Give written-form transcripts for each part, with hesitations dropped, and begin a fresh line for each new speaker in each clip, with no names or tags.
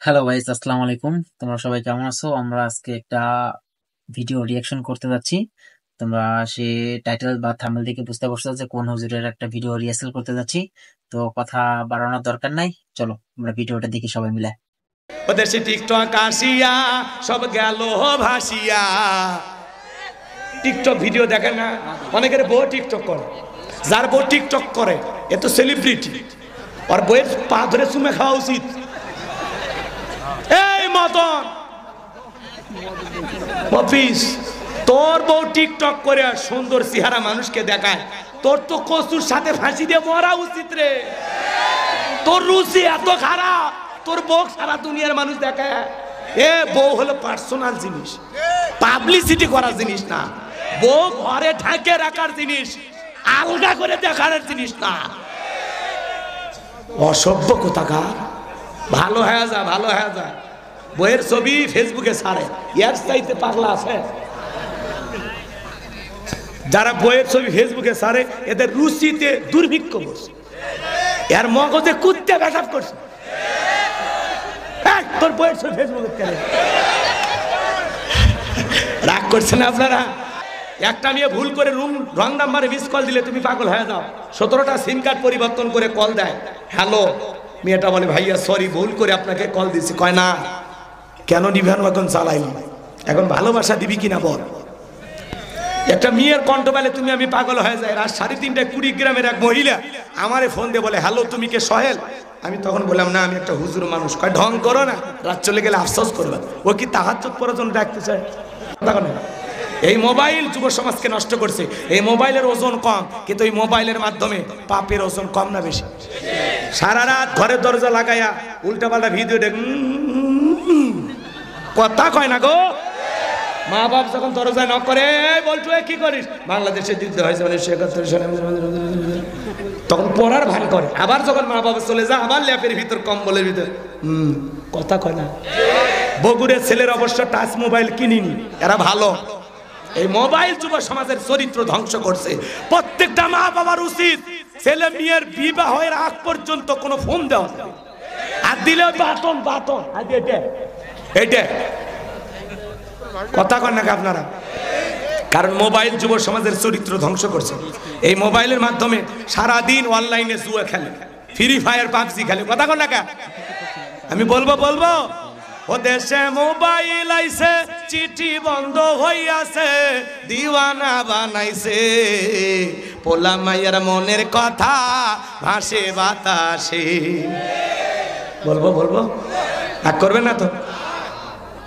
Hello guys, আসসালামু আলাইকুম। তোমরা সবাই কেমন আছো? আমরা আজকে একটা ভিডিও রিয়াকশন করতে যাচ্ছি। তোমরা সে টাইটেল বা থাম্বনেল দেখে বুঝতে পারছো যে কোন হুজুরের একটা ভিডিও রিহার্সাল করতে যাচ্ছি। তো কথা বাড়ানোর দরকার নাই, চলো আমরা ভিডিওটা দেখি সবাই মিলে।
ওদের সে টিকটক আসিয়া সব গেল ভাসিয়া। টিকটক ভিডিও দেখেন না, অনেকের বউ টিকটক করে। যার বউ টিকটক করে এ তো সেলিব্রিটি, আর বইয়ের পা ধরে চুমে খাওয়া উচিত। এই মদন অফিস, তোর বউ টিকটক করে সুন্দর চেহারা মানুষকে দেখায়, তোর তো কচুর সাথে ফাঁসি দিয়ে মরা উচিত রে। তোর রুচি এত খারাপ, তোর বউ সারা দুনিয়ার মানুষ দেখায়। এ বউ হলো পার্সোনাল জিনিস, পাবলিসিটি করার জিনিস না। বউ ঘরে ঢাকে রাখার জিনিস, আলগা করে দেখার জিনিস না। অসভ্য কোথাকার। ভালো হয়ে যা, ভালো হয়ে যা। বইয়ের ছবি ফেসবুকে ছাড়ে, এর চাইতে পাগলা আছে? যারা বইয়ের ছবি ফেসবুকে ছাড়ে এদের রুচিতে দুর্ভিক্ষ করছে, এর মগজে কুত্তে পেশাব করছে। তোর বইয়ের ছবি ফেসবুকে কেন রাগ করছেন আপনারা? একটা মেয়ে ভুল করে রং নাম্বারে মিস কল দিলে তুমি পাগল হয়ে যাও। 17টা সিম কার্ড পরিবর্তন করে কল দেয়, হ্যালো। মেয়েটা বলে ভাইয়া সরি, ভুল করে আপনাকে কল দিছি। কয় না, কেন নিবেন এখন চালাইনি, এখন ভালোবাসা দিবি কিনা বল। একটা মেয়ের কণ্ঠ পেলে তুমি আমি পাগল হয়ে যাই। রাত 3:30টায় কুড়িগ্রামের এক মহিলা আমারে ফোন দিয়ে বলে হ্যালো তুমি কে সোহেল? আমি তখন বললাম না, আমি একটা হুজুর মানুষ। কয় ঢং করো না, রাত চলে গেলে আফসোস করবে। ও কি তাহাজ্জুদ পড়ার জন্য ডাকতে চায়? এই মোবাইল যুব সমাজকে নষ্ট করছে। এই মোবাইলের ওজন কম, কিন্তু এই মোবাইলের মাধ্যমে পাপের ওজন কম না বেশি? সারা রাত ঘরের দরজা লাগাইয়া উল্টাপাল্টা ভিডিও দেখ, কথা কয় না গো। মা বাপ যখন দরজায় নক করে, বলছো কি করিস, বাংলাদেশে যুদ্ধ হয়েছে 1971 সালে, তখন পড়ার ভান করে। আবার যখন মা বাবা চলে যায়, আবার ল্যাপের ভিতর কম্বলের ভিতর কথা কয় না। বগুড়ের ছেলের অবশ্য টাচ মোবাইল কিনিনি, এরা ভালো। এই মোবাইল যুব সমাজের চরিত্র ধ্বংস করছে। প্রত্যেকটা মা বাবার উচিত ছেলে মেয়ের বিবাহের আগ পর্যন্ত কোনো ফোন দেওয়া, আর দিলে বাটন বাটন এটা কথা কন নাকি আপনারা? কারণ মোবাইল যুব সমাজের চরিত্র ধ্বংস করছে। এই মোবাইলের মাধ্যমে সারাদিন অনলাইনে জুয়া খেলে, ফ্রি ফায়ার পাবজি খেলে। কথা কন নাকি? আমি বলবো ও দেশে মোবাইল আইছে, চিঠি বন্ধ হইয়াছে, দিওয়ানা বানাইছে, পোলা মাইয়ার মনের কথা ভাসে বাতাসে। বলবো আর করবে না তো?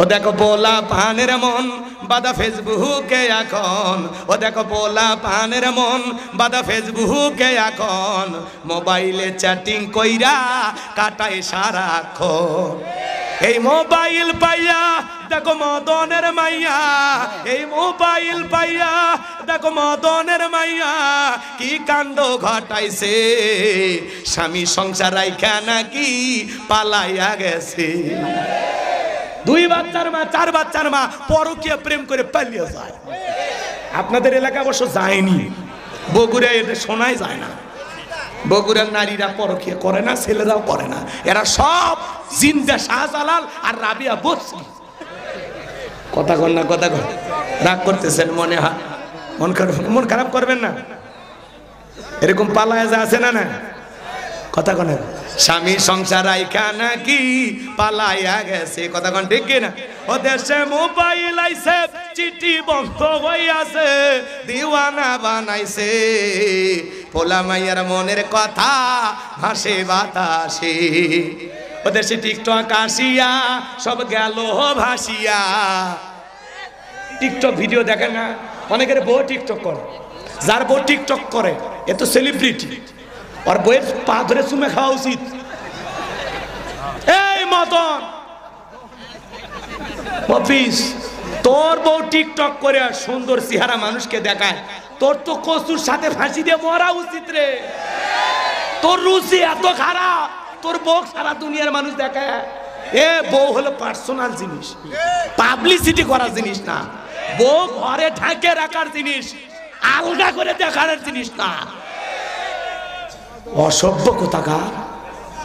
ও দেখো পোলা পানের মন বাদা ফেসবুকে এখন, ও দেখো পোলা পানের মন বাদা ফেসবুকে এখন, মোবাইলে চ্যাটিং কইরা কাটায় সারাক্ষণ। এই মোবাইল পাইয়া দেখো মদনের মাইয়া, এই মোবাইল পাইয়া দেখো মদনের মাইয়া কি কাণ্ড ঘটাইছে, স্বামী সংসার রাইখা নাকি পালাইয়া গেছে। 2 বাচ্চার মা, 4 বাচ্চার মা পরকীয়া প্রেম করে পালিয়ে যায়। আপনাদের এলাকা অবশ্য যায়নি, বগুড়ায় এটা শোনাই যায় না। বগুড়ার নারীরা পরকীয়া করে না, ছেলেরাও করে না। এরা সব জিন্দা শাহজালাল আর রাবিয়া বসরি। কথা কন না, কথা কন। রাগ করতেছেন মনে হয়, মন খারাপ করবেন না। এরকম পালায় যা আছে না না, কথা কন। স্বামী সংসার রাইখা নাকি পালাইয়া গেছে, কথা কন ঠিক কিনা? ও দেশে মোবাইল আইছে, চিঠি বন্ধ হইয়াছে, দিওয়ানা বানাইছে, পোলা মাইয়ার মনের কথা ভাসে বাতাসে। ও দেশে টিকটক আসিয়া সব গেল ভাসিয়া। টিকটক ভিডিও দেখেন না, অনেকের বউ টিকটক করে। যার বউ টিকটক করে এ তো সেলিব্রিটি, আর বইয়ের পা ধরে চুমে খাওয়া উচিত। এই মদন অফিস, তোর বউ টিকটক করে সুন্দর চেহারা মানুষকে দেখায়, তোর তো কচুর সাথে ফাঁসি দিয়ে মরা উচিত রে। তোর রুচি এত খারাপ, তোর বউ সারা দুনিয়ার মানুষ দেখায়। এ বউ হলো পার্সোনাল জিনিস, পাবলিসিটি করার জিনিস না। বউ ঘরে ঢাকে রাখার জিনিস, আলগা করে দেখার জিনিস না। অসভ্য কোথাকার।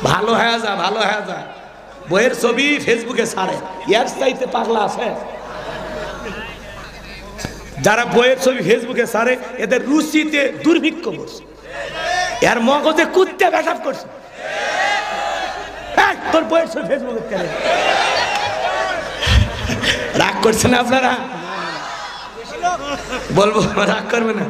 ভালো হয়ে যা, ভালো হয়ে যা। বইয়ের ছবি ফেসবুকে ছাড়ে, এর চাইতে পাগলা আছে? যারা বইয়ের ছবি ফেসবুকে ছাড়ে এদের রুচিতে দুর্ভিক্ষ করছে, এর মগজে কুত্তে পেশাব করছে। তোর বইয়ের ছবি ফেসবুকে কেন? রাগ করছে না আপনারা? বলবো রাগ করবে না?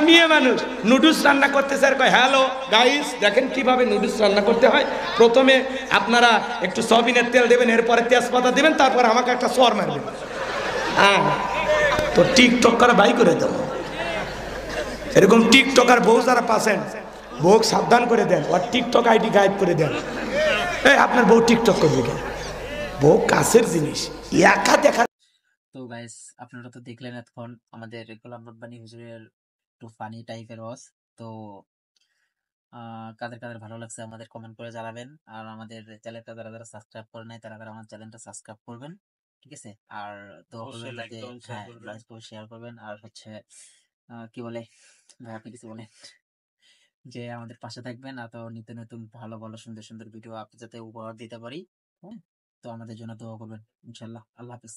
মেয়ে মানুষ নুডলস রান্না করতে স্যার কয় হ্যালো গাইস দেখেন কিভাবে নুডলস রান্না করতে হয়। প্রথমে আপনারা একটু সয়াবিনের তেল দেবেন, এরপরে তেজপাতা দেবেন, তারপর আমাকে একটা সর মারবেন। হ্যাঁ, তো টিকটক করা বাই করে দেবো। এরকম টিকটকার বউ যারা পাচ্ছেন, বউ সাবধান করে দেন, আর টিকটক আইডি গায়েব করে দেন। এই আপনার বউ টিকটক করবে কেন? বউ কাছের জিনিস, একা দেখা।
তো গাইস আপনারা তো দেখলেন এতক্ষণ আমাদের গোলাম রব্বানী হুজুরের একটু ফানি টাইপের ওয়াজ। তো কাদের কাদের ভালো লাগছে আমাদের কমেন্ট করে জানাবেন, আর আমাদের চ্যানেলটা যারা যারা সাবস্ক্রাইব করে নাই তারা তারা আমার চ্যানেলটা সাবস্ক্রাইব করবেন, ঠিক আছে? আর দোয়া করবেন যাতে হ্যাঁ লাইক করে শেয়ার করবেন। আর হচ্ছে কি বলে ভাই আপনি কিছু বলেন, যে আমাদের পাশে থাকবেন, আর তো নিত্য নতুন ভালো ভালো সুন্দর সুন্দর ভিডিও আপনি যাতে উপহার দিতে পারি। হ্যাঁ, তো আমাদের জন্য দোয়া করবেন ইনশাল্লাহ। আল্লাহ হাফেজ।